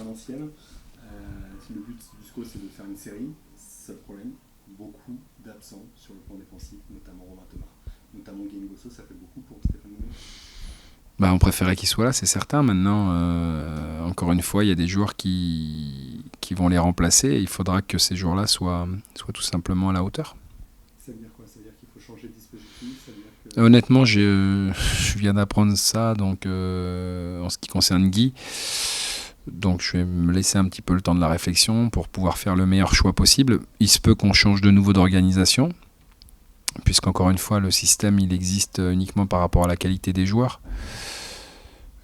Valenciennes. Le but du SCO, c'est de faire une série. Seul problème, beaucoup d'absents sur le plan défensif, notamment Romain Thomas. Notamment Guillaume Gosso, ça fait beaucoup pour Stéphane Mounier. On préférait qu'il soit là, c'est certain. Maintenant, encore une fois, il y a des joueurs qui vont les remplacer. Et il faudra que ces joueurs-là soient tout simplement à la hauteur. Ça veut dire quoi? Ça veut dire qu'il faut changer de dispositif? Ça veut dire que... Honnêtement, je viens d'apprendre ça donc, en ce qui concerne Guy. Donc je vais me laisser un petit peu le temps de la réflexion pour pouvoir faire le meilleur choix possible. Il se peut qu'on change de nouveau d'organisation, puisqu'encore une fois, le système il existe uniquement par rapport à la qualité des joueurs.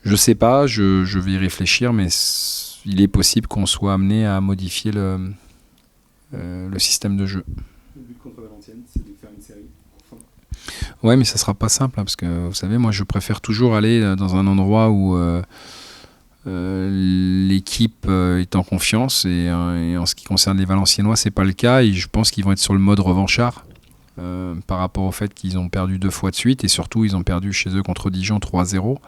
Je sais pas, je vais y réfléchir, mais il est possible qu'on soit amené à modifier le système de jeu. Le but contre Valenciennes, c'est de faire une série. Enfin. Ouais, mais ça sera pas simple, parce que vous savez, moi je préfère toujours aller dans un endroit où l'équipe est en confiance, et en ce qui concerne les Valenciennois, c'est pas le cas, et je pense qu'ils vont être sur le mode revanchard. Par rapport au fait qu'ils ont perdu 2 fois de suite, et surtout ils ont perdu chez eux contre Dijon 3-0,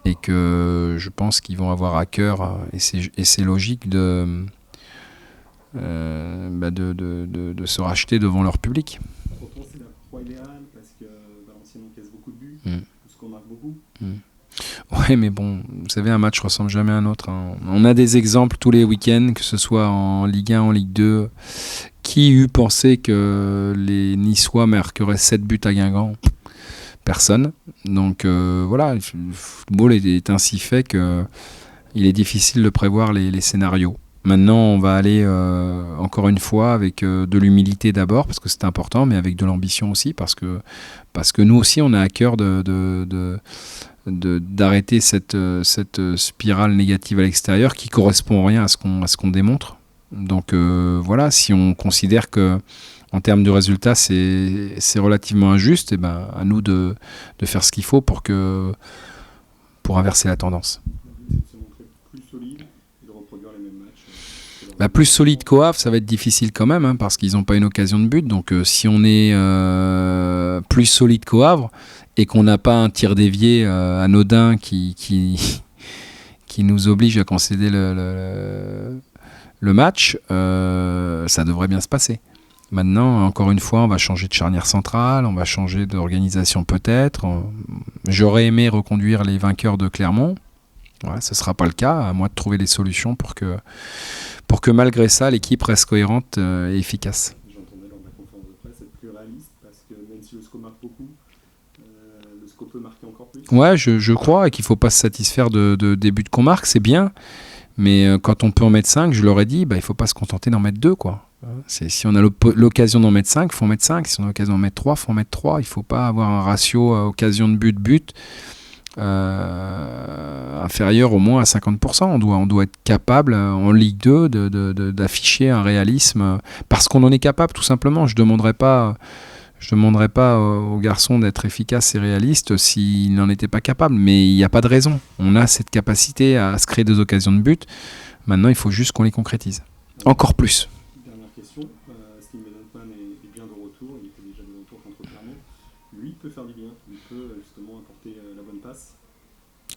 et que je pense qu'ils vont avoir à cœur, et c'est logique de se racheter devant leur public. Pourtant c'est la proie idéale parce que Valenciennes encaisse beaucoup de buts, parce qu'on marque beaucoup. Ouais, mais bon, vous savez, un match ressemble jamais à un autre. On a des exemples tous les week-ends, que ce soit en Ligue 1, en Ligue 2. Qui eût pensé que les Niçois marqueraient 7 buts à Guingamp? Personne. Donc voilà, le football est ainsi fait qu'il est difficile de prévoir les scénarios. Maintenant, on va aller encore une fois avec de l'humilité d'abord, parce que c'est important, mais avec de l'ambition aussi, parce que nous aussi, on a à cœur d'arrêter cette spirale négative à l'extérieur qui correspond rien à ce qu'on démontre. Donc voilà, si on considère que en termes de résultats c'est relativement injuste, et à nous de faire ce qu'il faut pour inverser la tendance. C'est de se montrer plus solide et de reproduire les mêmes matchs. Plus solide qu'au Havre, ça va être difficile quand même, parce qu'ils n'ont pas une occasion de but. Donc si on est plus solide qu'au Havre et qu'on n'a pas un tir dévié anodin qui nous oblige à concéder le match, ça devrait bien se passer. Maintenant, encore une fois, on va changer de charnière centrale, on va changer d'organisation peut-être. J'aurais aimé reconduire les vainqueurs de Clermont. Voilà, ce ne sera pas le cas, à moi de trouver les solutions pour que malgré ça, l'équipe reste cohérente et efficace. J'entendais lors de la conférence de presse être plus réaliste, parce que même si le SCO marque beaucoup, le SCO peut marquer encore plus. Ouais, je crois qu'il ne faut pas se satisfaire des buts qu'on marque, c'est bien. Mais quand on peut en mettre 5, je leur ai dit, il ne faut pas se contenter d'en mettre 2, quoi. Si on a l'occasion d'en mettre 5, il faut en mettre 5. Si on a l'occasion d'en mettre 3, il faut en mettre 3. Il ne faut pas avoir un ratio occasion de but inférieur au moins à 50%. On doit être capable, en Ligue 2, d'afficher un réalisme, parce qu'on en est capable, tout simplement. Je ne demanderai pas aux garçons d'être efficaces et réalistes s'ils n'en étaient pas capables, mais il n'y a pas de raison. On a cette capacité à se créer des occasions de but. Maintenant, il faut juste qu'on les concrétise. Encore plus. Dernière question. Steve Mellentman est bien de retour. Il était déjà de retour contre Clermont. Lui, il peut faire du bien. Il peut justement apporter la bonne passe.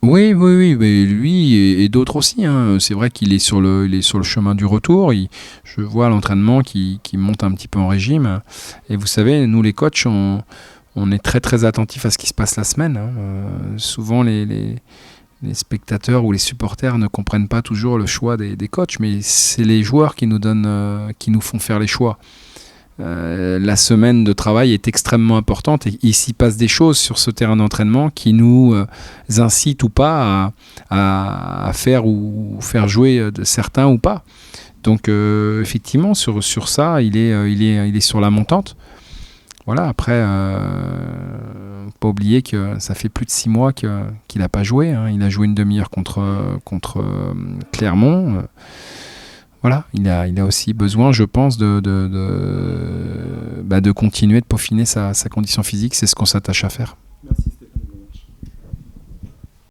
Oui, mais lui et d'autres aussi. C'est vrai qu'il est sur le chemin du retour. Je vois à l'entraînement qu'il monte un petit peu en régime. Et vous savez, nous les coachs, on est très très attentifs à ce qui se passe la semaine. Souvent les spectateurs ou les supporters ne comprennent pas toujours le choix des coachs, mais c'est les joueurs qui nous font faire les choix. La semaine de travail est extrêmement importante, et il s'y passe des choses sur ce terrain d'entraînement qui nous incitent ou pas à faire ou faire jouer de certains ou pas. Donc effectivement sur ça il est sur la montante. Voilà, après pas oublier que ça fait plus de 6 mois qu'il n'a pas joué, Il a joué une demi-heure contre Clermont. Voilà, il a aussi besoin, je pense, de continuer de peaufiner sa condition physique. C'est ce qu'on s'attache à faire.